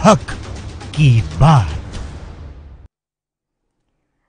हक की बात।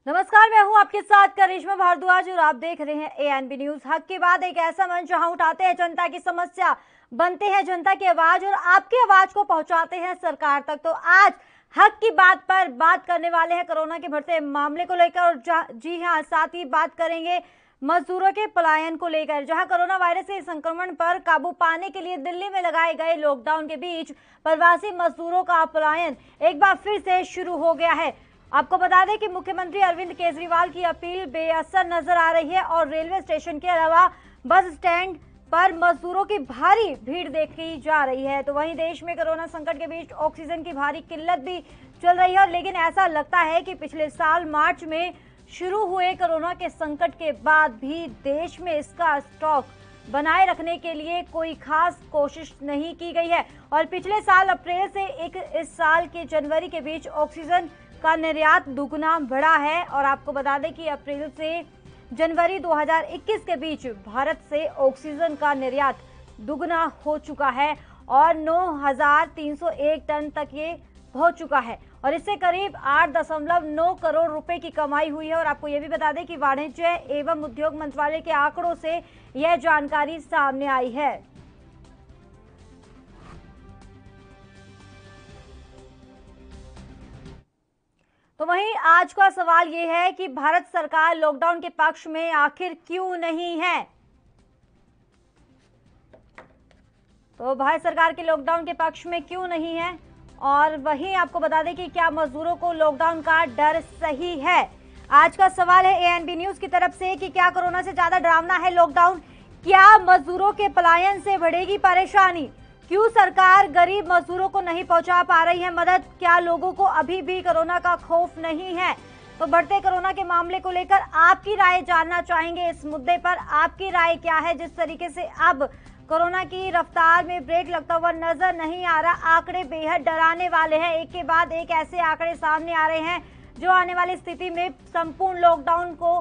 नमस्कार, मैं हूं आपके साथ करिश्मा भारद्वाज और आप देख रहे हैं एएनबी न्यूज। हक की बात एक ऐसा मंच जहां उठाते हैं जनता की समस्या, बनते हैं जनता की आवाज और आपकी आवाज को पहुंचाते हैं सरकार तक। तो आज हक की बात पर बात करने वाले हैं कोरोना के बढ़ते मामले को लेकर और जी हां, साथ ही बात करेंगे मजदूरों के पलायन को लेकर। जहां कोरोना वायरस के संक्रमण पर काबू पाने के लिए दिल्ली में लगाए गए लॉकडाउन के बीच प्रवासी मजदूरों का पलायन एक बार फिर से शुरू हो गया है। आपको बता दें कि मुख्यमंत्री अरविंद केजरीवाल की अपील बेअसर नजर आ रही है और रेलवे स्टेशन के अलावा बस स्टैंड पर मजदूरों की भारी भीड़ देखी जा रही है। तो वहीं देश में कोरोना संकट के बीच ऑक्सीजन की भारी किल्लत भी चल रही है, लेकिन ऐसा लगता है कि पिछले साल मार्च में शुरू हुए कोरोना के संकट के बाद भी देश में इसका स्टॉक बनाए रखने के लिए कोई खास कोशिश नहीं की गई है। और पिछले साल अप्रैल से इस साल के जनवरी के बीच ऑक्सीजन का निर्यात दुगना बढ़ा है। और आपको बता दें कि अप्रैल से जनवरी 2021 के बीच भारत से ऑक्सीजन का निर्यात दुगना हो चुका है और 9,301 टन तक ये पहुंच चुका है और इससे करीब 8.9 करोड़ रुपए की कमाई हुई है। और आपको ये भी बता दें कि वाणिज्य एवं उद्योग मंत्रालय के आंकड़ों से यह जानकारी सामने आई है। तो वहीं आज का सवाल ये है कि भारत सरकार लॉकडाउन के पक्ष में आखिर क्यों नहीं है। तो भारत सरकार के लॉकडाउन के पक्ष में क्यों नहीं है और वहीं आपको बता दें कि क्या मजदूरों को लॉकडाउन का डर सही है। आज का सवाल है एएनबी न्यूज की तरफ से कि क्या कोरोना से ज्यादा डरावना है लॉकडाउन, क्या मजदूरों के पलायन से बढ़ेगी परेशानी, क्यों सरकार गरीब मजदूरों को नहीं पहुंचा पा रही है मदद, क्या लोगों को अभी भी कोरोना का खौफ नहीं है। तो बढ़ते कोरोना के मामले को लेकर आपकी राय जानना चाहेंगे। इस मुद्दे पर आपकी राय क्या है। जिस तरीके से अब कोरोना की रफ्तार में ब्रेक लगता हुआ नजर नहीं आ रहा, आंकड़े बेहद डराने वाले हैं। एक के बाद एक ऐसे आंकड़े सामने आ रहे हैं जो आने वाली स्थिति में संपूर्ण लॉकडाउन को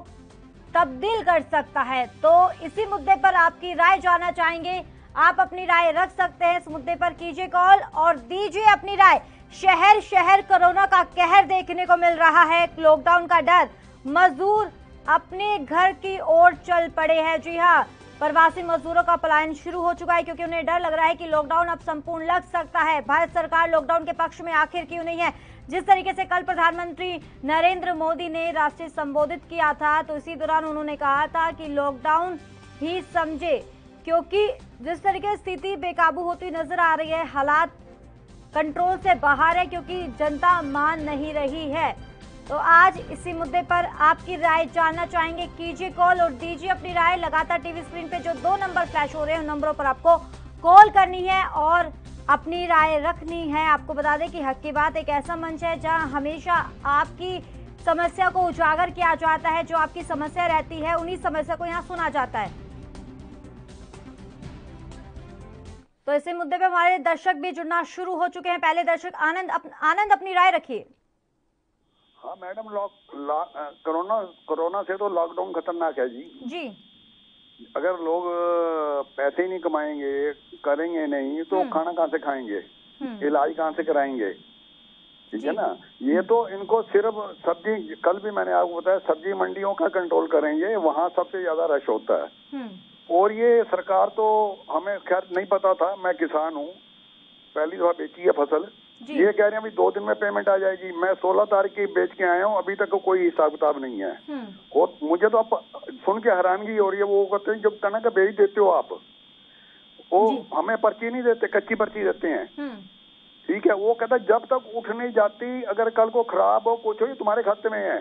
तब्दील कर सकता है। तो इसी मुद्दे पर आपकी राय जानना चाहेंगे। आप अपनी राय रख सकते हैं, इस मुद्दे पर कीजिए कॉल और दीजिए अपनी राय। शहर शहर कोरोना का कहर देखने को मिल रहा है, लॉकडाउन का डर, मजदूर अपने घर की ओर चल पड़े हैं। जी हाँ, प्रवासी मजदूरों का पलायन शुरू हो चुका है क्योंकि उन्हें डर लग रहा है कि लॉकडाउन अब संपूर्ण लग सकता है। भारत सरकार लॉकडाउन के पक्ष में आखिर क्यों नहीं है। जिस तरीके से कल प्रधानमंत्री नरेंद्र मोदी ने राष्ट्र संबोधित किया था तो इसी दौरान उन्होंने कहा था कि लॉकडाउन ही समझे, क्योंकि जिस तरीके से स्थिति बेकाबू होती नजर आ रही है, हालात कंट्रोल से बाहर है क्योंकि जनता मान नहीं रही है। तो आज इसी मुद्दे पर आपकी राय जानना चाहेंगे। कीजिए कॉल और दीजिए अपनी राय। लगातार टीवी स्क्रीन पे जो 2 नंबर फ्लैश हो रहे हैं उन नंबरों पर आपको कॉल करनी है और अपनी राय रखनी है। आपको बता दें कि हक की बात एक ऐसा मंच है जहां हमेशा आपकी समस्या को उजागर किया जाता है। जो आपकी समस्या रहती है उन्हीं समस्या को यहाँ सुना जाता है। तो इसी मुद्दे पे हमारे दर्शक भी जुड़ना शुरू हो चुके हैं। पहले दर्शक आनंद अपनी राय रखिए। हाँ मैडम, कोरोना से तो लॉकडाउन खतरनाक है जी। अगर लोग पैसे ही नहीं कमाएंगे, करेंगे नहीं तो खाना कहाँ से खाएंगे, इलाज कहाँ से कराएंगे, ठीक है ना। ये तो इनको सिर्फ सब्जी, कल भी मैंने आपको बताया, सब्जी मंडियों का कंट्रोल करेंगे, वहाँ सबसे ज्यादा रश होता है। और ये सरकार तो, हमें खैर नहीं पता था, मैं किसान हूँ, पहली दफा बेची है फसल, ये कह रहे हैं अभी 2 दिन में पेमेंट आ जाएगी। मैं 16 तारीख की बेच के आया हूँ, अभी तक कोई हिसाब किताब नहीं है। और मुझे तो अब सुन के हैरानगी हो रही है। वो कहते हैं जब कनक बेच देते हो आप, वो हमें पर्ची नहीं देते, कच्ची पर्ची देते हैं, ठीक है। वो कहता है जब तक उठ नहीं जाती, अगर कल को खराब हो कुछ हो, तुम्हारे खाते में है,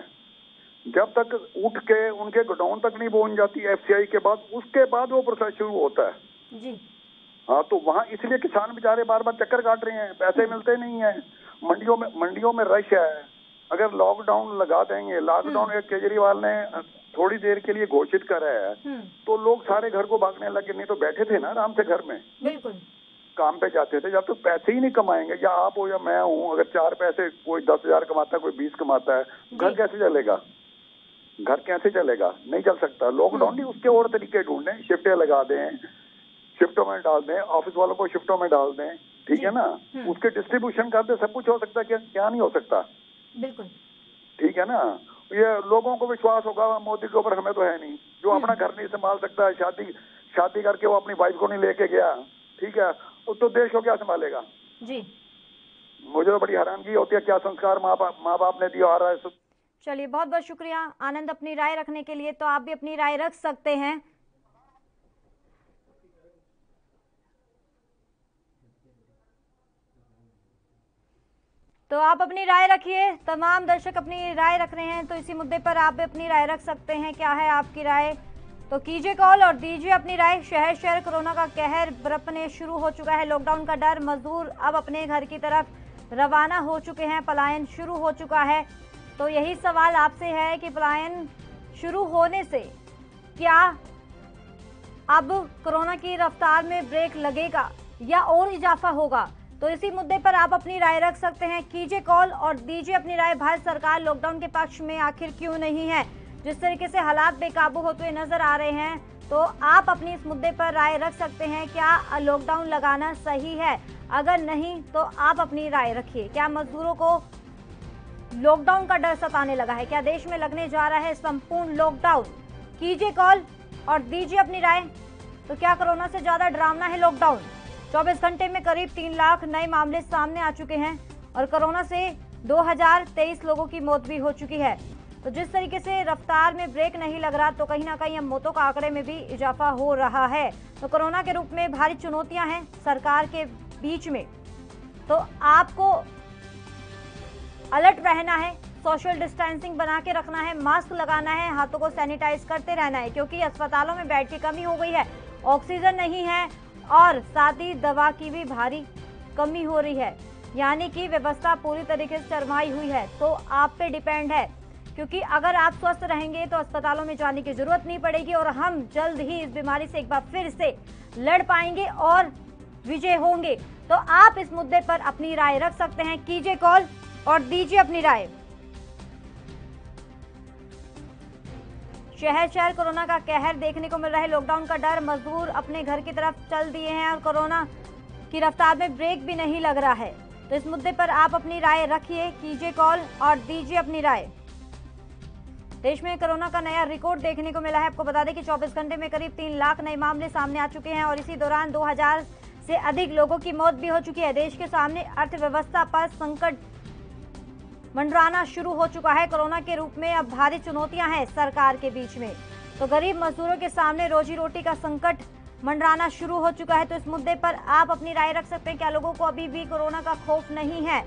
जब तक उठ के उनके गोडाउन तक नहीं पहुंच जाती एफसीआई के बाद, उसके बाद वो प्रोसेस शुरू होता है जी। हाँ, तो वहाँ इसलिए किसान बेचारे बार बार चक्कर काट रहे हैं, पैसे मिलते नहीं है। मंडियों में रश है। अगर लॉकडाउन लगा देंगे, लॉकडाउन एक केजरीवाल ने थोड़ी देर के लिए घोषित करा है, तो लोग सारे घर को भागने लगे। नहीं तो बैठे थे ना आराम से घर में, बिल्कुल काम पे जाते थे। जब तक पैसे ही नहीं कमाएंगे, या आप हो या मैं हूँ, अगर 4 पैसे, कोई 10,000 कमाता है, कोई 20 कमाता है, घर कैसे चलेगा, घर कैसे चलेगा, नहीं चल सकता। लॉकडाउन नहीं, उसके और तरीके ढूंढें, शिफ्टें लगा दें, शिफ्टों में डाल दें, ऑफिस वालों को शिफ्टों में डाल दें, ठीक है ना, उसके डिस्ट्रीब्यूशन कर दे, सब कुछ हो सकता है, क्या नहीं हो सकता। बिल्कुल ठीक है ना, ये लोगों को विश्वास होगा मोदी के ऊपर, हमें तो है नहीं। जो अपना घर नहीं संभाल सकता है, शादी करके वो अपनी वाइफ को नहीं लेके गया, ठीक है, तो देश को क्या संभालेगा जी। मुझे तो बड़ी हैरानगी होती है, क्या संस्कार माँ बाप ने दिया आ रहा है। चलिए, बहुत बहुत शुक्रिया आनंद अपनी राय रखने के लिए। तो आप भी अपनी राय रख सकते हैं। तो आप अपनी राय रखिए, तमाम दर्शक अपनी राय रख रहे हैं, तो इसी मुद्दे पर आप भी अपनी राय रख सकते हैं। क्या है आपकी राय, तो कीजिए कॉल और दीजिए अपनी राय। शहर शहर कोरोना का कहर बरपने शुरू हो चुका है, लॉकडाउन का डर, मजदूर अब अपने घर की तरफ रवाना हो चुके हैं, पलायन शुरू हो चुका है। तो यही सवाल आपसे है कि पलायन शुरू होने से क्या अब कोरोना की रफ्तार में ब्रेक लगेगा या और इजाफा होगा? तो इसी मुद्दे पर आप अपनी राय रख सकते हैं। कीजिए कॉल और दीजिए अपनी राय। भारत सरकार लॉकडाउन के पक्ष में आखिर क्यों नहीं है? जिस तरीके से हालात बेकाबू होते हुए नजर आ रहे हैं, तो आप अपनी इस मुद्दे पर राय रख सकते हैं। क्या लॉकडाउन लगाना सही है? अगर नहीं तो आप अपनी राय रखिए। क्या मजदूरों को लॉकडाउन का डर सताने लगा है? क्या देश में लगने जा रहा है संपूर्ण लॉकडाउन? कीजिए कॉल और दीजिए अपनी राय। तो क्या कोरोना से ज्यादा डरावना है लॉकडाउन? 24 घंटे में करीब 3 लाख नए मामले सामने आ चुके हैं और कोरोना से 2023 लोगों की मौत भी हो चुकी है। तो जिस तरीके से रफ्तार में ब्रेक नहीं लग रहा, तो कहीं ना कहीं अब मौतों का आंकड़े में भी इजाफा हो रहा है। तो कोरोना के रूप में भारी चुनौतियां हैं सरकार के बीच में। तो आपको अलर्ट रहना है, सोशल डिस्टेंसिंग बना के रखना है, मास्क लगाना है, हाथों को सैनिटाइज करते रहना है, क्योंकि अस्पतालों में बेड की कमी हो गई है, ऑक्सीजन नहीं है और साथ ही दवा की भी भारी कमी हो रही है। यानी कि व्यवस्था पूरी तरीके से चरमाई हुई है। तो आप पे डिपेंड है, क्योंकि अगर आप स्वस्थ रहेंगे तो अस्पतालों में जाने की जरूरत नहीं पड़ेगी और हम जल्द ही इस बीमारी से एक बार फिर से लड़ पाएंगे और विजय होंगे। तो आप इस मुद्दे पर अपनी राय रख सकते हैं। कीजिए कॉल और दीजिए अपनी राय। शहर शहर कोरोना का कहर देखने को मिल रहा है, लॉकडाउन का डर, मजदूर अपने घर की तरफ चल दिए हैं और कोरोना की रफ्तार में ब्रेक भी नहीं लग रहा है। तो इस मुद्दे पर आप अपनी राय रखिए। कीजिए कॉल और दीजिए अपनी राय। देश में कोरोना का नया रिकॉर्ड देखने को मिला है। आपको बता दें कि 24 घंटे में करीब 3 लाख नए मामले सामने आ चुके हैं और इसी दौरान 2000 से अधिक लोगों की मौत भी हो चुकी है। देश के सामने अर्थव्यवस्था पर संकट मंडराना शुरू हो चुका है। कोरोना के रूप में अब भारी चुनौतियां हैं सरकार के बीच में। तो गरीब मजदूरों के सामने रोजी रोटी का संकट मंडराना शुरू हो चुका है। तो इस मुद्दे पर आप अपनी राय रख सकते हैं। क्या लोगों को अभी भी कोरोना का खौफ नहीं है?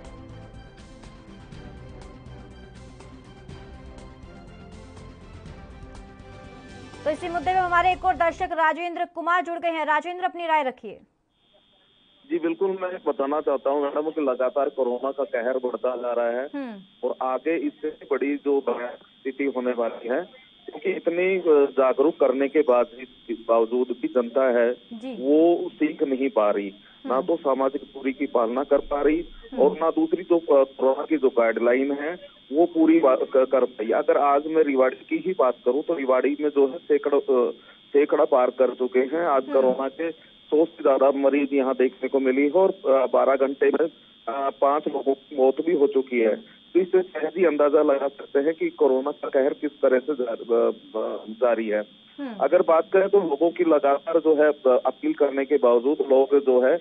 तो इसी मुद्दे में हमारे एक और दर्शक राजेंद्र कुमार जुड़ गए हैं। राजेंद्र, अपनी राय रखिए। जी बिल्कुल, मैं बताना चाहता हूँ मैडम कि लगातार कोरोना का कहर बढ़ता जा रहा है और आगे इससे बड़ी जो स्थिति होने वाली है, क्योंकि इतनी जागरूक करने के बावजूद भी जनता है वो सीख नहीं पा रही, ना तो सामाजिक दूरी की पालना कर पा रही और ना दूसरी जो कोरोना की जो गाइडलाइन है वो पूरी कर पाई। अगर आज मैं रिवाड़ी की ही बात करूं तो रिवाड़ी में जो है सैकड़ा पार कर चुके हैं। आज कोरोना के 100 से ज्यादा मरीज यहाँ देखने को मिली है और 12 घंटे में 5 लोगों की मौत भी हो चुकी है। तो इससे सहज ही अंदाजा लगा सकते हैं कि कोरोना का कहर किस तरह से जारी है। अगर बात करें तो लोगों की लगातार जो है अपील करने के बावजूद लोग जो है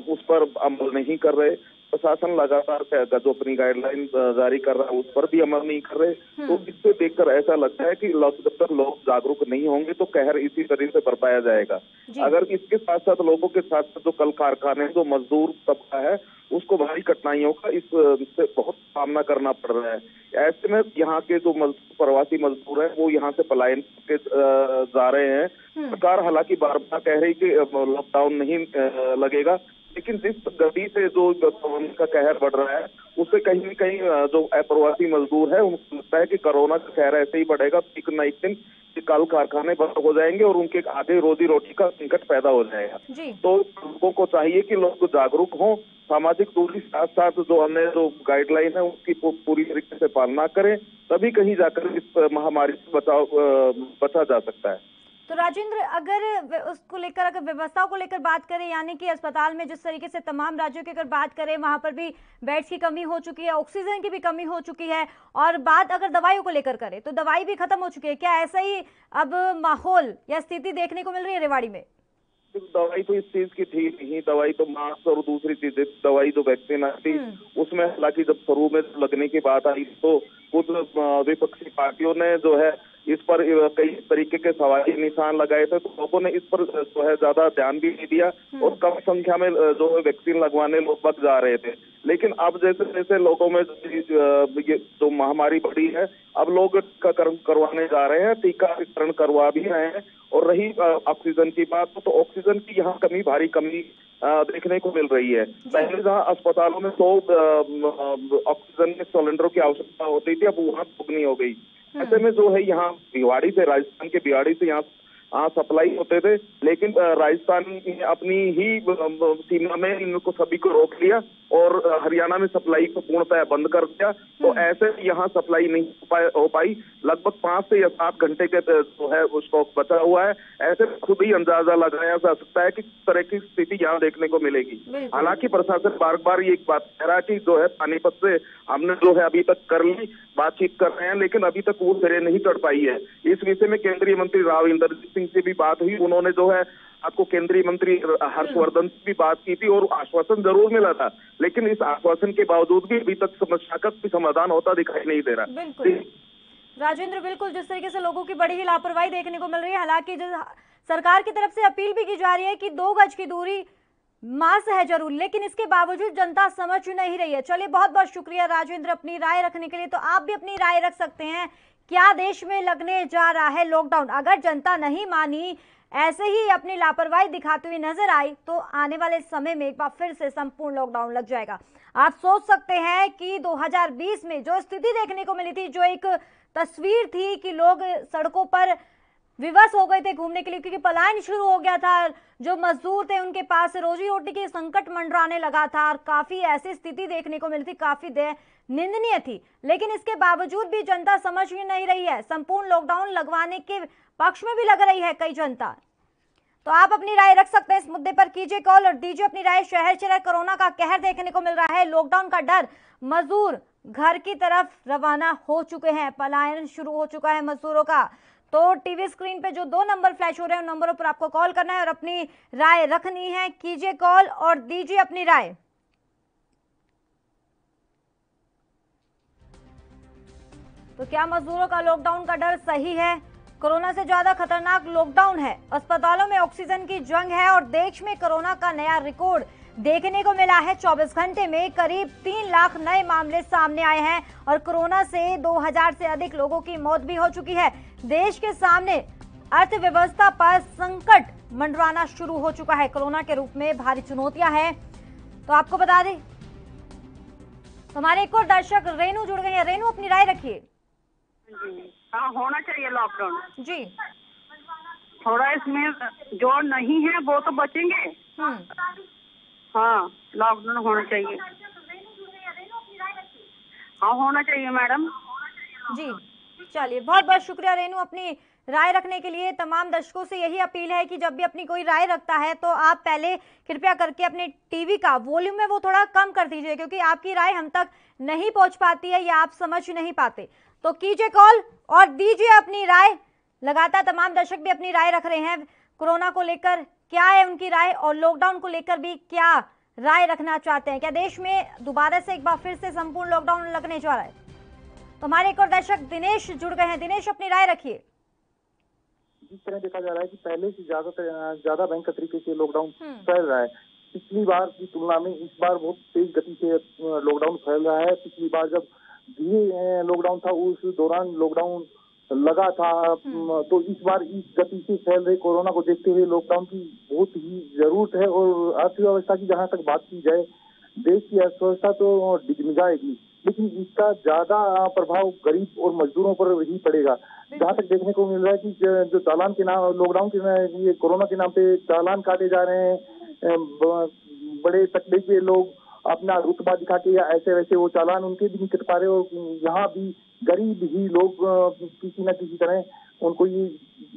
उस पर अमल नहीं कर रहे। प्रशासन लगातार जो अपनी गाइडलाइन जारी कर रहा है उस पर भी अमल नहीं कर रहे। तो इससे देखकर ऐसा लगता है कि जब तक लोग जागरूक नहीं होंगे तो कहर इसी तरह से बरपाया जाएगा। अगर इसके साथ साथ लोगों के साथ साथ जो कल कारखाने जो मजदूर तबका है उसको भारी कठिनाइयों का इससे बहुत सामना करना पड़ रहा है। ऐसे में यहाँ के जो प्रवासी मजदूर हैं वो यहाँ से पलायन के जा रहे हैं। सरकार हालांकि बार बार कह रही कि लॉकडाउन नहीं लगेगा, लेकिन जिस गति से जो कोरोना का कहर बढ़ रहा है उससे कहीं न कहीं जो अप्रवासी मजदूर है उनको लगता है कि कोरोना का कहर ऐसे ही बढ़ेगा, एक न एक दिन कल कारखाने बंद हो जाएंगे और उनके आगे रोजी रोटी का संकट पैदा हो जाएगा। तो लोगों को चाहिए कि लोग जागरूक हों, सामाजिक दूरी साथ साथ जो अन्य जो गाइडलाइन है उसकी पूरी तरीके से पालना करें, तभी कहीं जाकर इस महामारी से बचा जा सकता है। तो राजेंद्र, अगर उसको लेकर, अगर व्यवस्थाओं को लेकर बात करें, यानी कि अस्पताल में जिस तरीके से तमाम राज्यों की अगर बात करें, वहां पर भी बेड्स की कमी हो चुकी है, ऑक्सीजन की भी कमी हो चुकी है, और बात अगर दवाइयों को लेकर करें तो दवाई भी खत्म हो चुकी है। क्या ऐसा ही अब माहौल या स्थिति देखने को मिल रही है रेवाड़ी में? दवाई तो इस चीज की थी नहीं, दवाई तो मास्क और दूसरी चीजें, दवाई जो वैक्सीन आई थी उसमें हालांकि जब शुरू में लगने की बात आई तो कुछ विपक्षी पार्टियों ने जो है इस पर कई तरीके के सवाली निशान लगाए थे, तो लोगों ने इस पर जो है ज्यादा ध्यान भी नहीं दिया और कम संख्या में जो है वैक्सीन लगवाने लोग बच जा रहे थे। लेकिन अब जैसे जैसे लोगों में ये जो महामारी बढ़ी है, अब लोग टीकाकरण करवाने जा रहे हैं, टीकाकरण करवा भी रहे हैं। और रही ऑक्सीजन की बात, तो ऑक्सीजन की यहाँ भारी कमी देखने को मिल रही है। पहले जहाँ अस्पतालों में 100 ऑक्सीजन के सिलेंडरों की आवश्यकता होती थी, अब वहाँ दुगनी हो गई। ऐसे में जो है यहाँ भिवाड़ी से, राजस्थान के भिवाड़ी से यहाँ सप्लाई होते थे, लेकिन राजस्थान ने अपनी ही सीमा में इनको सभी को रोक लिया और हरियाणा में सप्लाई को पूर्णतः बंद कर दिया। तो ऐसे यहाँ सप्लाई नहीं हो पाई। लगभग 5 से या 7 घंटे के जो है वो स्टॉक बचा हुआ है। ऐसे खुद ही अंदाजा लगाया जा सकता है कि किस तरह की स्थिति यहाँ देखने को मिलेगी। हालांकि प्रशासन बार बार ये एक बात कह रहा है कि जो है पानीपत से हमने जो है अभी तक कर ली, बातचीत कर रहे हैं, लेकिन अभी तक वो सिरे नहीं चढ़ पाई है। इस विषय में केंद्रीय मंत्री राव इंद्रजीत सिंह से भी बात हुई। उन्होंने जो है आपको केंद्रीय मंत्री हर्षवर्धन से भी बात की थी और आश्वासन जरूर मिला था, लेकिन इस आश्वासन के बावजूद भी अभी तक समस्या का कोई समाधान होता दिखाई नहीं दे रहा। बिल्कुल राजेंद्र, बिल्कुल जिस तरीके से लोगों की बड़ी ही लापरवाही देखने को मिल रही है। हालांकि सरकार की तरफ से अपील भी की जा रही है कि 2 गज की दूरी मास्क है जरूर, लेकिन इसके बावजूद जनता समझ नहीं रही है। चलिए, बहुत बहुत शुक्रिया राजेंद्र अपनी राय रखने के लिए। तो आप भी अपनी राय रख सकते हैं, क्या देश में लगने जा रहा है लॉकडाउन? अगर जनता नहीं मानी, ऐसे ही अपनी लापरवाही दिखाती हुई नजर आई, तो आने वाले समय में एक बार फिर से संपूर्ण लॉकडाउन लग जाएगा। आप सोच सकते हैं कि 2020 में जो स्थिति देखने को मिली थी, जो एक तस्वीर थी कि लोग सड़कों पर विवश हो गए थे घूमने के लिए, क्योंकि पलायन शुरू हो गया था, जो मजदूर थे उनके पास रोजी रोटी की संकट मंडराने लगा था और काफी ऐसी स्थिति देखने को मिली थी, काफी निंदनीय थी। लेकिन इसके बावजूद भी जनता समझ ही नहीं रही है। संपूर्ण लॉकडाउन लगवाने के पक्ष में भी लग रही है कई जनता। तो आप अपनी राय रख सकते हैं इस मुद्दे पर, कीजिए कॉल और दीजिए अपनी राय। शहर शहर कोरोना का कहर देखने को मिल रहा है, लॉकडाउन का डर, मजदूर घर की तरफ रवाना हो चुके हैं, पलायन शुरू हो चुका है मजदूरों का। तो टीवी स्क्रीन पे जो 2 नंबर फ्लैश हो रहे हैं उन नंबरों पर आपको कॉल करना है और अपनी राय रखनी है। कीजिए कॉल और दीजिए अपनी राय। तो क्या मजदूरों का लॉकडाउन का डर सही है? कोरोना से ज्यादा खतरनाक लॉकडाउन है। अस्पतालों में ऑक्सीजन की जंग है और देश में कोरोना का नया रिकॉर्ड देखने को मिला है। 24 घंटे में करीब 3 लाख नए मामले सामने आए हैं और कोरोना से 2000 से अधिक लोगों की मौत भी हो चुकी है। देश के सामने अर्थव्यवस्था पर संकट मंडराना शुरू हो चुका है। कोरोना के रूप में भारी चुनौतियां हैं। तो आपको बता दें, हमारे एक और दर्शक रेनू जुड़ गए हैं। रेनू, अपनी राय रखिए। हाँ, होना चाहिए लॉकडाउन जी। थोड़ा इसमें जो नहीं है वो तो बचेंगे। हाँ, लॉकडाउन होना चाहिए। हाँ, होना चाहिए मैडम जी। चलिए, बहुत बहुत शुक्रिया रेनू अपनी राय रखने के लिए। तमाम दर्शकों से यही अपील है कि जब भी अपनी कोई राय रखता है तो आप पहले कृपया करके अपने टीवी का वॉल्यूम है वो थोड़ा कम कर दीजिए, क्योंकि आपकी राय हम तक नहीं पहुंच पाती है या आप समझ नहीं पाते। तो कीजिए कॉल और दीजिए अपनी राय। लगातार तमाम दर्शक भी अपनी राय रख रहे हैं। कोरोना को लेकर क्या है उनकी राय और लॉकडाउन को लेकर भी क्या राय रखना चाहते हैं। क्या देश में दोबारा से एक बार फिर से संपूर्ण लॉकडाउन लगने जा रहा है? तो हमारे एक और दर्शक दिनेश जुड़ गए हैं। दिनेश, अपनी राय रखिए। जिस तरह देखा जा रहा है कि पहले से ज्यादा भयंकर तरीके से लॉकडाउन फैल रहा है। पिछली बार की तुलना में इस बार बहुत तेज गति से लॉकडाउन फैल रहा है। पिछली बार जब धीरे लॉकडाउन था उस दौरान लॉकडाउन लगा था, तो इस बार इस गति से फैल रहे कोरोना को देखते हुए लॉकडाउन की बहुत ही जरूरत है। और अर्थव्यवस्था की जहां तक बात की जाए, देश की अर्थव्यवस्था तो डिगमिगाएगी, लेकिन इसका ज्यादा प्रभाव गरीब और मजदूरों पर ही पड़ेगा। जहां तक देखने को मिल रहा है कि जो चालान के नाम लॉकडाउन के ये कोरोना के नाम पे चालान काटे जा रहे हैं, बड़े तकलीफ के लोग अपना रुतबा दिखा के या ऐसे वैसे वो चालान उनके भी नहीं कट पा रहे। और यहाँ भी गरीब ही लोग किसी न किसी तरह उनको ये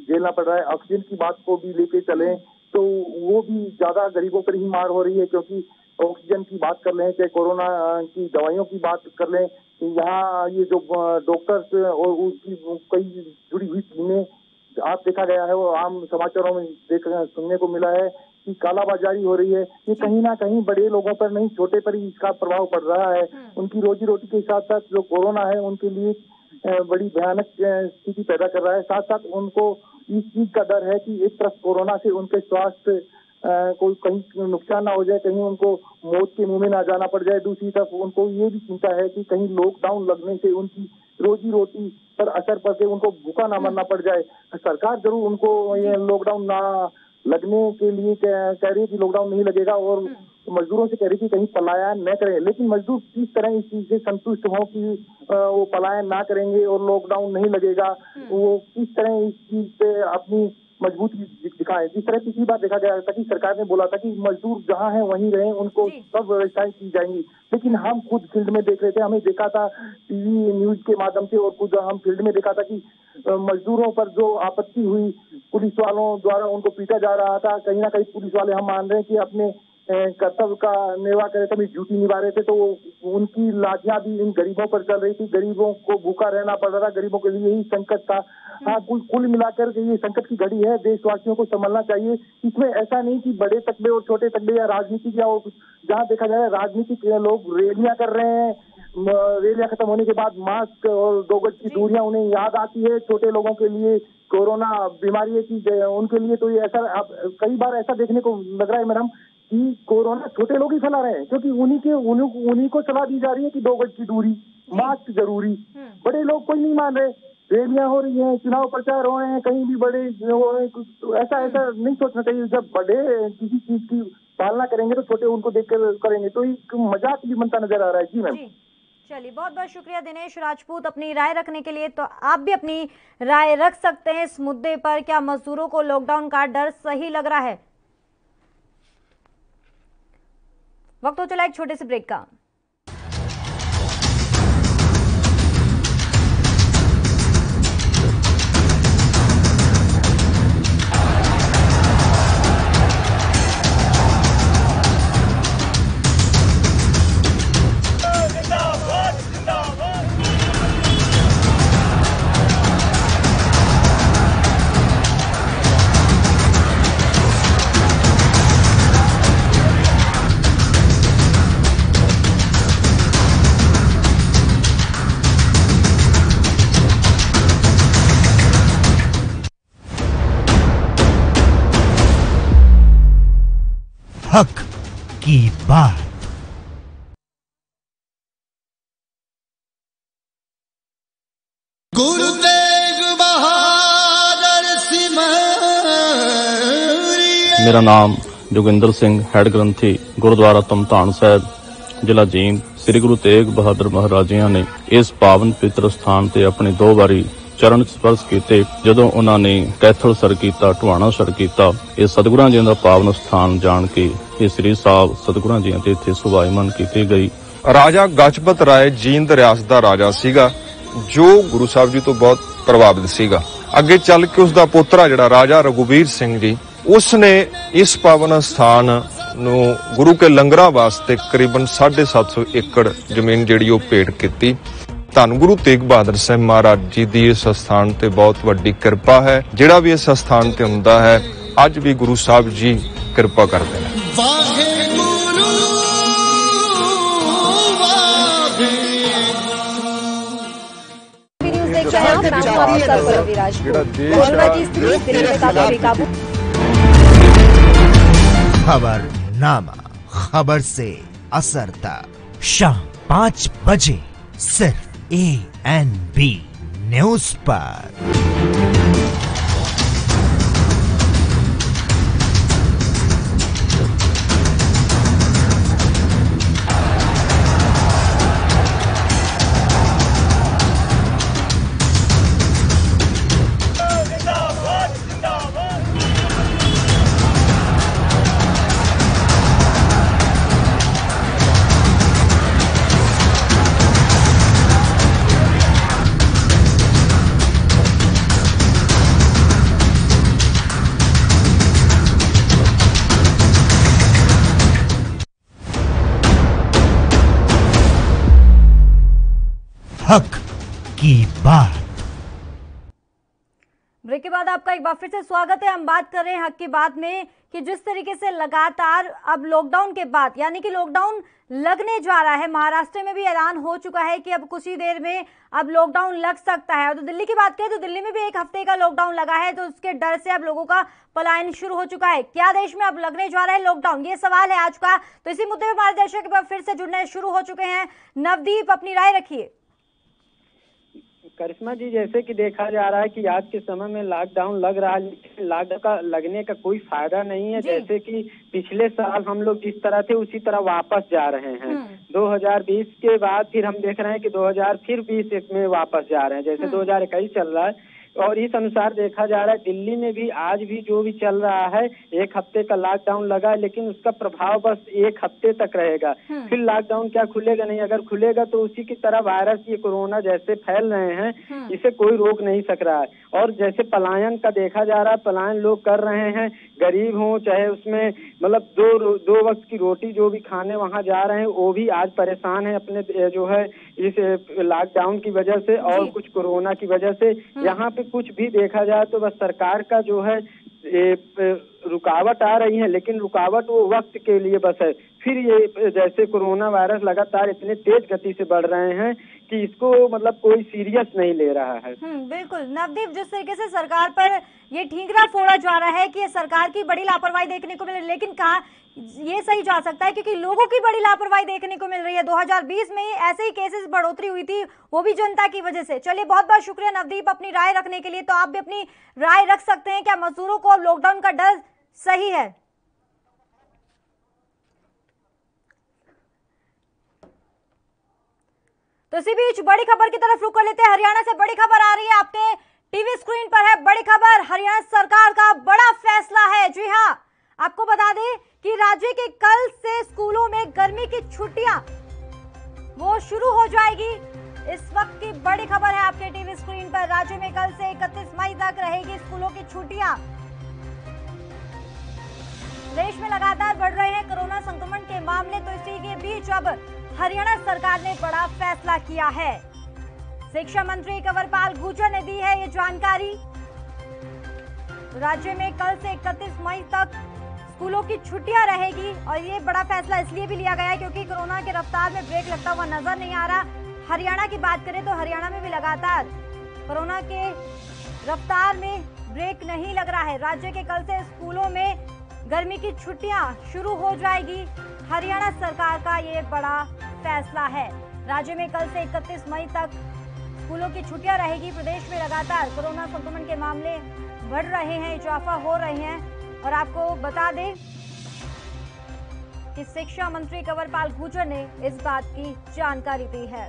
झेलना पड़ रहा है। ऑक्सीजन की बात को भी लेके चलें तो वो भी ज्यादा गरीबों पर ही मार हो रही है, क्योंकि ऑक्सीजन की बात कर लें, चाहे कोरोना की दवाइयों की बात कर लें, यहाँ ये जो डॉक्टर्स और उसकी कई जुड़ी हुई टीमें आप देखा गया है, वो आम समाचारों में सुनने को मिला है कि कालाबाजारी हो रही है। ये कहीं ना कहीं बड़े लोगों पर नहीं, छोटे पर ही इसका प्रभाव पड़ रहा है। उनकी रोजी रोटी के साथ साथ जो कोरोना है उनके लिए बड़ी भयानक स्थिति पैदा कर रहा है। साथ साथ उनको इस चीज का डर है कि एक तरफ कोरोना से उनके स्वास्थ्य कोई कहीं नुकसान ना हो जाए, कहीं उनको मौत के मुंह में ना जाना पड़ जाए। दूसरी तरफ उनको ये भी चिंता है कि कहीं लॉकडाउन लगने से उनकी रोजी रोटी पर असर पड़ के उनको भूखा ना मरना पड़ जाए। सरकार जरूर उनको ये लॉकडाउन ना लगने के लिए कह रही है कि लॉकडाउन नहीं लगेगा, और मजदूरों से कह रही है कि कहीं पलायन न करें, लेकिन मजदूर किस तरह इस चीज से संतुष्ट हो कि वो पलायन ना करेंगे और लॉकडाउन नहीं लगेगा, वो किस तरह इस चीज पे अपनी मजबूती दिखाए। जिस तरह पिछली बार देखा गया था कि सरकार ने बोला था कि मजदूर जहां हैं वहीं रहें, उनको सब व्यवस्थाएं की जाएंगी, लेकिन हम खुद फील्ड में देख रहे थे, हमें देखा था टीवी न्यूज के माध्यम से, और खुद हम फील्ड में देखा था कि मजदूरों पर जो आपत्ति हुई पुलिस वालों द्वारा उनको पीटा जा रहा था। कहीं ना कहीं पुलिस वाले हम मान रहे हैं कि अपने कर्तव्य का निर्वाह करे थे, ड्यूटी निभा रहे थे, तो उनकी लाठियां भी इन गरीबों पर चल रही थी। गरीबों को भूखा रहना पड़ रहा था, गरीबों के लिए यही संकट था। हाँ, कुल मिलाकर के ये संकट की घड़ी है, देशवासियों को संभलना चाहिए। इसमें ऐसा नहीं कि बड़े तकबे और छोटे तकबे या राजनीतिक या जहाँ देखा जाए राजनीतिक लोग रैलियां कर रहे हैं, रैलियां खत्म होने के बाद मास्क और 2 गज की दूरियां उन्हें याद आती है। छोटे लोगों के लिए कोरोना बीमारी है कि उनके लिए तो ये ऐसा कई बार ऐसा देखने को लग रहा है मैडम कि कोरोना छोटे लोग ही फैला रहे हैं, क्योंकि उन्हीं को सलाह दी जा रही है कि 2 गज की दूरी, मास्क जरूरी। बड़े लोग कोई नहीं मान रहे। रैलियां हो रही हैं, चुनाव प्रचार हो रहे हैं, कहीं भी बड़े ऐसा नहीं सोचना चाहिए। जब बड़े किसी चीज की पालना करेंगे तो छोटे उनको देखकर करेंगे, तो एक मजाक भी बनता नजर आ रहा है। जी मैम, चलिए बहुत बहुत शुक्रिया दिनेश राजपूत अपनी राय रखने के लिए। तो आप भी अपनी राय रख सकते हैं इस मुद्दे पर, क्या मजदूरों को लॉकडाउन का डर सही लग रहा है? वक्त हो चला एक छोटे से ब्रेक का। हक की बात। गुरु तेग बहादुर मेरा नाम जोगिंदर सिंह, हेड ग्रंथी गुरुद्वारा तमतान साहब, ਜ਼ਿਲ੍ਹਾ ਜੀਂਦ। ਸ੍ਰੀ ਗੁਰੂ ਤੇਗ ਬਹਾਦਰ ਮਹਾਰਾਜ ਜੀਆਂ ਨੇ ਇਸ ਪਾਵਨ ਪਵਿੱਤਰ ਸਥਾਨ ਤੇ ਆਪਣੇ 2 ਵਾਰੀ ਚਰਨ ਸਪਰਸ਼ ਕੀਤੇ। ਜਦੋਂ ਉਹਨਾਂ ਨੇ ਕੈਥਲ ਸਰ ਕੀਤਾ, ਢਵਾਣਾ ਸਰ ਕੀਤਾ, ਇਹ ਸਤਿਗੁਰਾਂ ਜੀ ਦਾ ਪਾਵਨ ਸਥਾਨ ਜਾਣ ਕੇ ਇਹ ਸ੍ਰੀ ਸਾਹਿਬ ਸਤਿਗੁਰਾਂ ਜੀ ਤੇ ਇੱਥੇ ਸੁਭਾਈਮਾਨ ਕੀਤੀ ਗਈ। ਰਾਜਾ ਗਜਪਤ ਰਾਏ ਜੀਂਦ ਰਿਆਸਤ ਦਾ ਰਾਜਾ ਸੀਗਾ, ਜੋ ਗੁਰੂ ਸਾਹਿਬ ਜੀ ਤੋਂ ਬਹੁਤ ਪ੍ਰਭਾਵਿਤ ਸੀਗਾ। ਅੱਗੇ ਚੱਲ ਕੇ ਉਸ ਦਾ ਪੋਤਰਾ ਜਿਹੜਾ ਰਾਜਾ ਰਘੁਬੀਰ ਸਿੰਘ ਜੀ, ਉਸਨੇ ਇਸ ਪਾਵਨ ਸਥਾਨ ਨੂੰ ਗੁਰੂ ਕੇ ਲੰਗਰਾਂ ਵਾਸਤੇ ਕਰੀਬਨ 750 ਏਕੜ ਜ਼ਮੀਨ ਜਿਹੜੀ ਉਹ ਭੇਟ ਕੀਤੀ। ਧੰਨ ਗੁਰੂ ਤੇਗ ਬਹਾਦਰ ਸਾਹਿਬ ਮਹਾਰਾਜ ਜੀ ਦੀ ਇਸ ਸਥਾਨ ਤੇ ਬਹੁਤ ਵੱਡੀ ਕਿਰਪਾ ਹੈ। ਜਿਹੜਾ ਵੀ ਇਸ ਸਥਾਨ ਤੇ ਹੁੰਦਾ ਹੈ, ਅੱਜ ਵੀ ਗੁਰੂ ਸਾਹਿਬ ਜੀ ਕਿਰਪਾ ਕਰਦੇ ਨੇ। खबरनामा, खबर से असर तक, शाम 5 बजे सिर्फ ANB न्यूज पर। हक की बात। ब्रेक के बाद आपका एक बार फिर से स्वागत है। हम बात कर रहे हैं हक की बात में कि जिस तरीके से लगातार अब लॉकडाउन के बाद, यानी कि लॉकडाउन लगने जा रहा है, महाराष्ट्र में भी ऐलान हो चुका है कि अब कुछ ही देर में अब लॉकडाउन लग सकता है। तो दिल्ली की बात करें तो दिल्ली में भी 1 हफ्ते का लॉकडाउन लगा है, तो उसके डर से अब लोगों का पलायन शुरू हो चुका है। क्या देश में अब लगने जा रहा है लॉकडाउन, ये सवाल है आज का। तो इसी मुद्दे पर हमारे दर्शक फिर से जुड़ने शुरू हो चुके हैं। नवदीप, अपनी राय रखिए। करिश्मा जी, जैसे कि देखा जा रहा है कि आज के समय में लॉकडाउन लग रहा है, लेकिन लॉकडाउन का लगने का कोई फायदा नहीं है। जैसे कि पिछले साल हम लोग जिस तरह थे उसी तरह वापस जा रहे हैं। 2020 के बाद फिर हम देख रहे हैं कि 2020 में वापस जा रहे हैं, जैसे 2021 चल रहा है। और इस अनुसार देखा जा रहा है दिल्ली में भी आज भी जो भी चल रहा है, 1 हफ्ते का लॉकडाउन लगा है, लेकिन उसका प्रभाव बस 1 हफ्ते तक रहेगा। फिर लॉकडाउन क्या खुलेगा नहीं, अगर खुलेगा तो उसी की तरह वायरस ये कोरोना जैसे फैल रहे हैं, इसे कोई रोक नहीं सक रहा है। और जैसे पलायन का देखा जा रहा है, पलायन लोग कर रहे हैं, गरीब हो चाहे उसमें मतलब दो वक्त की रोटी जो भी खाने वहां जा रहे हैं, वो भी आज परेशान है अपने जो है इस लॉकडाउन की वजह से और कुछ कोरोना की वजह से। यहाँ पे कुछ भी देखा जाए तो बस सरकार का जो है रुकावट आ रही है, लेकिन रुकावट वो वक्त के लिए बस है। फिर ये जैसे कोरोना वायरस लगातार इतने तेज गति से बढ़ रहे हैं कि इसको मतलब कोई सीरियस नहीं ले रहा है। बिल्कुल नवदीप, जिस तरीके से सरकार पर ये ठीकरा फोड़ा जा रहा है कि ये सरकार की बड़ी लापरवाही देखने को मिल रही है, लेकिन कहाँ ये सही जा सकता है, क्योंकि लोगों की बड़ी लापरवाही देखने को मिल रही है। 2020 में ऐसे ही केसेस बढ़ोतरी हुई थी, वो भी जनता की वजह से। चलिए, बहुत बहुत शुक्रिया नवदीप अपनी राय रखने के लिए। तो आप भी अपनी राय रख सकते हैं, क्या मजदूरों को अब लॉकडाउन का डर सही है? तो इसी बीच बड़ी खबर की तरफ रुक कर लेते हैं। हरियाणा से बड़ी खबर आ रही है, आपके टीवी स्क्रीन पर है बड़ी खबर। हरियाणा सरकार का बड़ा फैसला है। जी हां, आपको बता दें कि राज्य के कल से स्कूलों में गर्मी की छुट्टियां वो शुरू हो जाएगी। इस वक्त की बड़ी खबर है आपके टीवी स्क्रीन पर। राज्य में कल से 31 मई तक रहेगी स्कूलों की छुट्टियां। देश में लगातार बढ़ रहे हैं कोरोना संक्रमण के मामले, तो इसी के बीच अब हरियाणा सरकार ने बड़ा फैसला किया है। शिक्षा मंत्री कंवरपाल गुर्जर ने दी है ये जानकारी। राज्य में कल से 31 मई तक स्कूलों की छुट्टियां रहेगी, और ये बड़ा फैसला इसलिए भी लिया गया है क्योंकि कोरोना की रफ्तार में ब्रेक लगता हुआ नजर नहीं आ रहा। हरियाणा की बात करें तो हरियाणा में भी लगातार कोरोना के रफ्तार में ब्रेक नहीं लग रहा है। राज्य के कल से स्कूलों में गर्मी की छुट्टियां शुरू हो जाएगी। हरियाणा सरकार का ये बड़ा फैसला है। राज्य में कल से 31 मई तक स्कूलों की छुट्टियां रहेगी। प्रदेश में लगातार कोरोना संक्रमण के मामले बढ़ रहे हैं, इजाफा हो रहे हैं। और आपको बता दें कि शिक्षा मंत्री कंवरपाल गुर्जर ने इस बात की जानकारी दी है।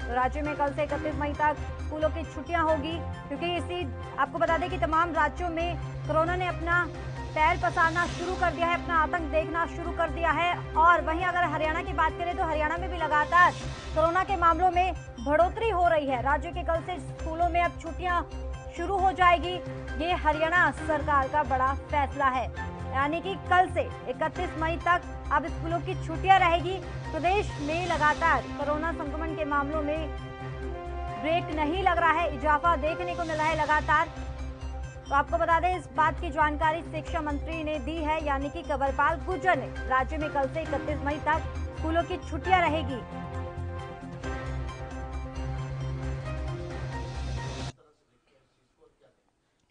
तो राज्य में कल से 31 मई तक स्कूलों की छुट्टियां होगी, क्योंकि इसी आपको बता दें कि तमाम राज्यों में कोरोना ने अपना पैर पसारना शुरू कर दिया है, अपना आतंक देखना शुरू कर दिया है। और वहीं अगर हरियाणा की बात करें तो हरियाणा में भी लगातार कोरोना के मामलों में बढ़ोतरी हो रही है। राज्य के कल से स्कूलों में अब छुट्टियां शुरू हो जाएगी। ये हरियाणा सरकार का बड़ा फैसला है, यानी कि कल से 31 मई तक अब स्कूलों की छुट्टियां रहेगी। प्रदेश में लगातार कोरोना संक्रमण के मामलों में ब्रेक नहीं लग रहा है, इजाफा देखने को मिल रहा है लगातार। तो आपको बता दें इस बात की जानकारी शिक्षा मंत्री ने दी है, यानी कि कंवरपाल गुर्जर ने। राज्य में कल से 31 मई तक स्कूलों की छुट्टियां रहेगी।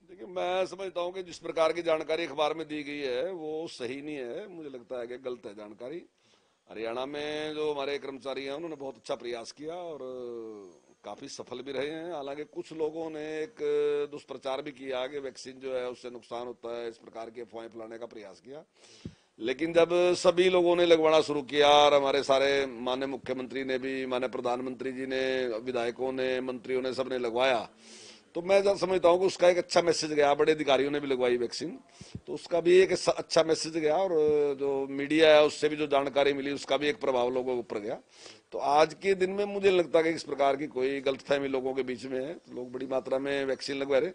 देखिए, मैं समझता हूं कि जिस प्रकार की जानकारी अखबार में दी गई है वो सही नहीं है। मुझे लगता है कि गलत है जानकारी। हरियाणा में जो हमारे कर्मचारी हैं उन्होंने बहुत अच्छा प्रयास किया और काफी सफल भी रहे हैं। हालांकि कुछ लोगों ने एक दुष्प्रचार भी किया कि वैक्सीन जो है उससे नुकसान होता है, इस प्रकार के अफवाहें फैलाने का प्रयास किया। लेकिन जब सभी लोगों ने लगवाना शुरू किया और हमारे सारे माननीय मुख्यमंत्री ने भी, माननीय प्रधानमंत्री जी ने, विधायकों ने, मंत्रियों ने, सबने लगवाया, तो मैं समझता हूँ कि उसका एक अच्छा मैसेज गया। बड़े अधिकारियों ने भी लगवाई वैक्सीन, तो उसका भी एक अच्छा मैसेज गया। और जो मीडिया है उससे भी जो जानकारी मिली उसका भी एक प्रभाव लोगों के ऊपर गया। तो आज के दिन में मुझे लगता है कि इस प्रकार की कोई गलतफहमी लोगों के बीच में है। तो लोग बड़ी मात्रा में वैक्सीन लगवा रहे,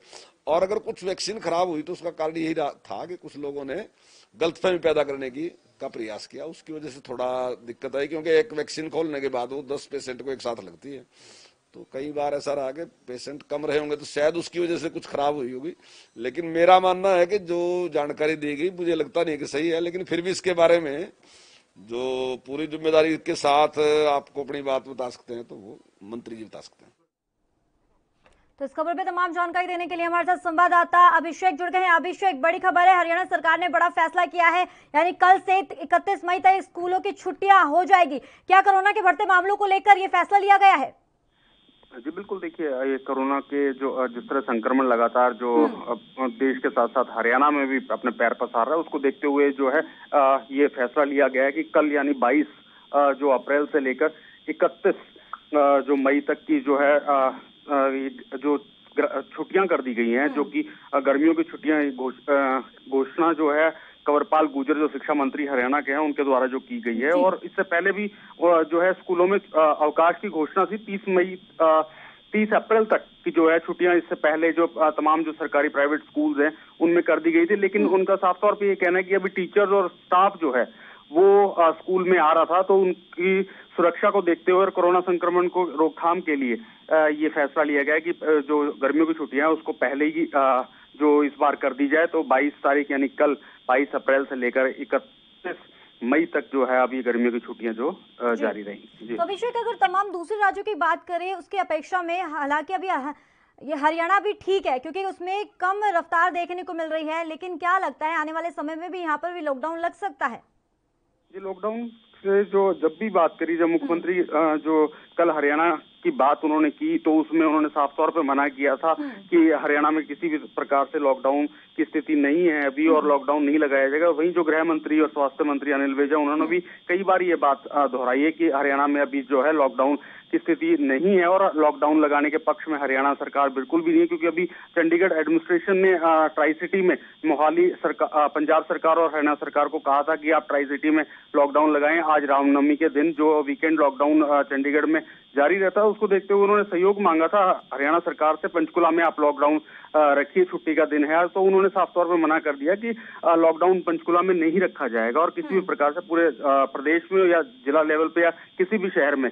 और अगर कुछ वैक्सीन खराब हुई तो उसका कारण यही था कि कुछ लोगों ने गलतफहमी पैदा करने का प्रयास किया। उसकी वजह से थोड़ा दिक्कत आई, क्योंकि एक वैक्सीन खोलने के बाद वो 10 पेशेंट को एक साथ लगती है। तो कई बार ऐसा रहा कि पेशेंट कम रहे होंगे तो शायद उसकी वजह से कुछ खराब हुई होगी, लेकिन मेरा मानना है कि जो जानकारी दी गई मुझे लगता नहीं कि सही है, लेकिन फिर भी इसके बारे में जो पूरी जिम्मेदारी के साथ आपको अपनी बात बता सकते हैं तो वो मंत्री जी बता सकते हैं। तो इस खबर पे तमाम जानकारी देने के लिए हमारे साथ संवाददाता अभिषेक जुड़ गए हैं। अभिषेक, बड़ी खबर है, हरियाणा सरकार ने बड़ा फैसला किया है, यानी कल से 31 मई तक स्कूलों की छुट्टियां हो जाएगी। क्या कोरोना के बढ़ते मामलों को लेकर ये फैसला लिया गया है? जी बिल्कुल, देखिए ये कोरोना के जो जिस तरह संक्रमण लगातार जो देश के साथ साथ हरियाणा में भी अपने पैर पसार रहा है, उसको देखते हुए जो है ये फैसला लिया गया है कि कल यानी 22 जो अप्रैल से लेकर 31 जो मई तक की जो है जो छुट्टियां कर दी गई हैं, जो कि गर्मियों की छुट्टियां घोषणा जो है कंवरपाल गुर्जर जो शिक्षा मंत्री हरियाणा के हैं उनके द्वारा जो की गई है। और इससे पहले भी जो है स्कूलों में अवकाश की घोषणा थी 30 अप्रैल तक की जो है छुट्टियां इससे पहले जो तमाम जो सरकारी प्राइवेट स्कूल्स हैं उनमें कर दी गई थी, लेकिन उनका साफ तौर पे ये कहना है कि अभी टीचर्स और स्टाफ जो है वो स्कूल में आ रहा था, तो उनकी सुरक्षा को देखते हुए और कोरोना संक्रमण को रोकथाम के लिए ये फैसला लिया गया कि जो गर्मियों की छुट्टियां हैं उसको पहले ही जो इस बार कर दी जाए। तो 22 तारीख यानी कल 22 अप्रैल से लेकर 31 मई तक जो है अभी गर्मियों की छुट्टियां जो जारी रहेंगी। तो अभिषेक, अगर तमाम दूसरे राज्यों की बात करें उसकी अपेक्षा में, हालांकि अभी ये हरियाणा भी ठीक है क्योंकि उसमें कम रफ्तार देखने को मिल रही है, लेकिन क्या लगता है आने वाले समय में भी यहाँ पर भी लॉकडाउन लग सकता है? जी, लॉकडाउन से जो जब भी बात करी, जब मुख्यमंत्री जो कल हरियाणा की बात उन्होंने की तो उसमें उन्होंने साफ तौर पे मना किया था कि हरियाणा में किसी भी प्रकार से लॉकडाउन की स्थिति नहीं है अभी और लॉकडाउन नहीं लगाया जाएगा। वहीं जो गृह मंत्री और स्वास्थ्य मंत्री अनिल विज उन्होंने भी कई बार ये बात दोहराई है कि हरियाणा में अभी जो है लॉकडाउन की स्थिति नहीं है और लॉकडाउन लगाने के पक्ष में हरियाणा सरकार बिल्कुल भी नहीं है, क्योंकि अभी चंडीगढ़ एडमिनिस्ट्रेशन ने ट्राई सिटी में मोहाली सरकार, पंजाब सरकार और हरियाणा सरकार को कहा था कि आप ट्राई सिटी में लॉकडाउन लगाएं। आज रामनवमी के दिन जो वीकेंड लॉकडाउन चंडीगढ़ में जारी रहता है उसको देखते हुए उन्होंने सहयोग मांगा था हरियाणा सरकार से, पंचकुला में आप लॉकडाउन रखिए, छुट्टी का दिन है। तो उन्होंने साफ तौर पर मना कर दिया कि लॉकडाउन पंचकुला में नहीं रखा जाएगा और किसी भी प्रकार से पूरे प्रदेश में या जिला लेवल पे या किसी भी शहर में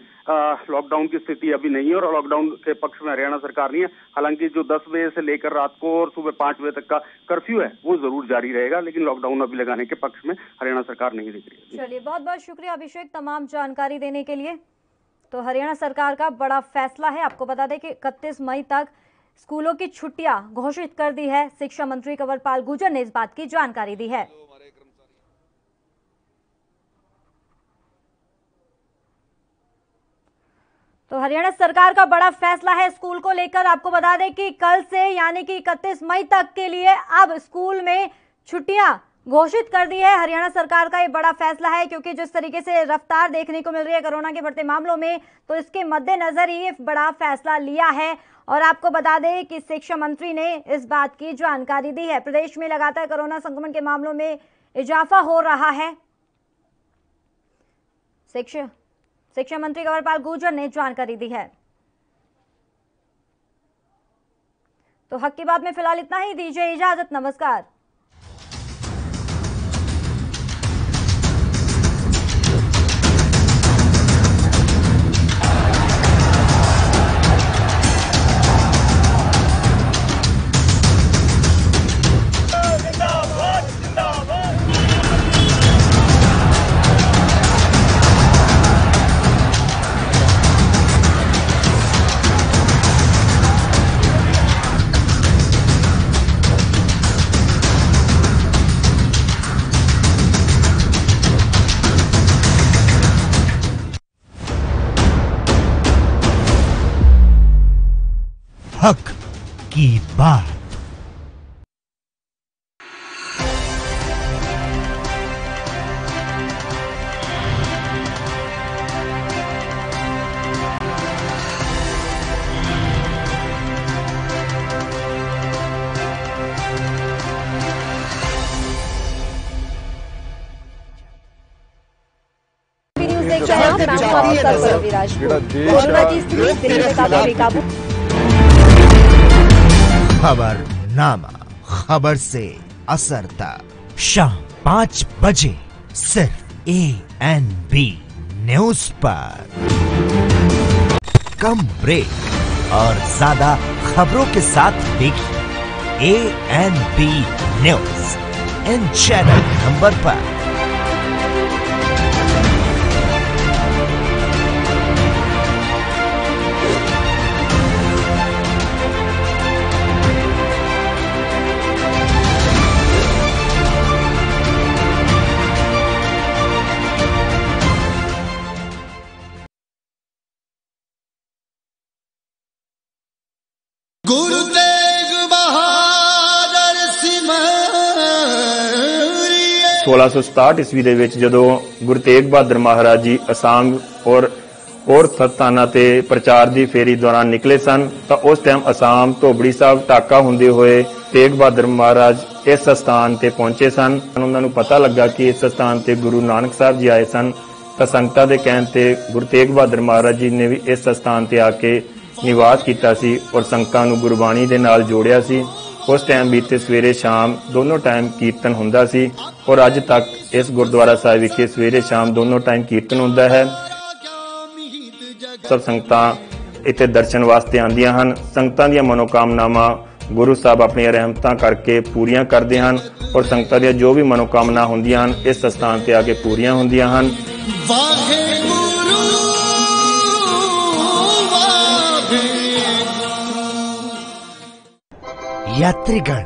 लॉकडाउन की स्थिति अभी नहीं है और लॉकडाउन के पक्ष में हरियाणा सरकार नहीं है। हालांकि जो 10 बजे से लेकर रात को और सुबह 5 बजे तक का कर्फ्यू है वो जरूर जारी रहेगा, लेकिन लॉकडाउन अभी लगाने के पक्ष में हरियाणा सरकार नहीं दिख रही है। चलिए, बहुत बहुत शुक्रिया अभिषेक तमाम जानकारी देने के लिए। तो हरियाणा सरकार का बड़ा फैसला है, आपको बता दें कि 31 मई तक स्कूलों की छुट्टियां घोषित कर दी है। शिक्षा मंत्री कंवरपाल गुर्जर ने इस बात की जानकारी दी है। तो हरियाणा सरकार का बड़ा फैसला है स्कूल को लेकर। आपको बता दें कि कल से यानी कि 31 मई तक के लिए अब स्कूल में छुट्टियां घोषित कर दी है। हरियाणा सरकार का ये बड़ा फैसला है क्योंकि जिस तरीके से रफ्तार देखने को मिल रही है कोरोना के बढ़ते मामलों में, तो इसके मद्देनजर ये बड़ा फैसला लिया है। और आपको बता दें कि शिक्षा मंत्री ने इस बात की जानकारी दी है। प्रदेश में लगातार कोरोना संक्रमण के मामलों में इजाफा हो रहा है। शिक्षा मंत्री कंवरपाल गुर्जर ने जानकारी दी है। तो हक की बात में फिलहाल इतना ही, दीजिए इजाजत, नमस्कार। हक की बात। खबरनामा, खबर से असर तक शाम 5 बजे सिर्फ ANB न्यूज पर। कम ब्रेक। और ज्यादा खबरों के साथ देखिए ANB news in channel number पर। गुरु तेग बहादुर सिमरिए। 1667 ਈਸਵੀ ਦੇ ਵਿੱਚ ਜਦੋਂ ਗੁਰੂ ਤੇਗ ਬਹਾਦਰ ਮਹਾਰਾਜ ਜੀ ਅਸਾਮ ਔਰ ਹੋਰ ਸਥਾਨਾਂ ਤੇ ਪ੍ਰਚਾਰ ਦੀ ਫੇਰੀ ਦੌਰਾਨ ਨਿਕਲੇ ਸਨ ਤਾਂ ਉਸ ਟਾਈਮ ਅਸਾਮ ਧੋਬੜੀ ਸਾਹਿਬ ਟਾਕਾ ਹੁੰਦੇ ਹੋਏ ਤੇਗ ਬਹਾਦਰ ਮਹਾਰਾਜ ਇਸ ਸਥਾਨ ਤੇ ਪਹੁੰਚੇ ਸਨ। ਉਹਨਾਂ ਨੂੰ ਪਤਾ ਲੱਗਾ ਕਿ ਇਸ ਸਥਾਨ ਤੇ ਗੁਰੂ ਨਾਨਕ ਸਾਹਿਬ ਜੀ ਆਏ ਸਨ ਤਾਂ ਸੰਗਤਾਂ ਦੇ ਕਹਿਣ ਤੇ ਗੁਰੂ ਤੇਗ ਬਹਾਦਰ ਮਹਾਰਾਜ ਜੀ ਨੇ ਵੀ ਇਸ ਸਥਾਨ ਤੇ ਆ ਕੇ ਨਿਵਾਸ ਕੀਤਾ ਸੀ ਔਰ ਸੰਗਤਾਂ ਨੂੰ ਗੁਰਬਾਣੀ ਦੇ ਨਾਲ ਜੋੜਿਆ ਸੀ। ਉਸ ਟਾਈਮ ਬੀਤੇ ਸਵੇਰੇ ਸ਼ਾਮ ਦੋਨੋਂ ਟਾਈਮ ਕੀਰਤਨ ਹੁੰਦਾ ਸੀ ਔਰ ਅੱਜ ਤੱਕ ਇਸ ਗੁਰਦੁਆਰਾ ਸਾਹਿਬ ਵਿਖੇ ਸਵੇਰੇ ਸ਼ਾਮ ਦੋਨੋਂ ਟਾਈਮ ਕੀਰਤਨ ਹੁੰਦਾ ਹੈ। ਸਭ ਸੰਗਤਾਂ ਇੱਥੇ ਦਰਸ਼ਨ ਵਾਸਤੇ ਆਉਂਦੀਆਂ ਹਨ। ਸੰਗਤਾਂ ਦੀਆਂ ਮਨੋਕਾਮਨਾਵਾਂ ਗੁਰੂ ਸਾਹਿਬ ਆਪਣੀਆਂ ਰਹਿਮਤਾਂ ਕਰਕੇ ਪੂਰੀਆਂ ਕਰਦੇ ਹਨ ਔਰ ਸੰਗਤਾਂ ਦੀਆਂ ਜੋ ਵੀ ਮਨੋਕਾਮਨਾ ਹੁੰਦੀਆਂ ਹਨ ਇਸ ਸਥਾਨ ਤੇ ਆ ਕੇ ਪੂਰੀਆਂ ਹੁੰਦੀਆਂ ਹਨ। यात्रीगण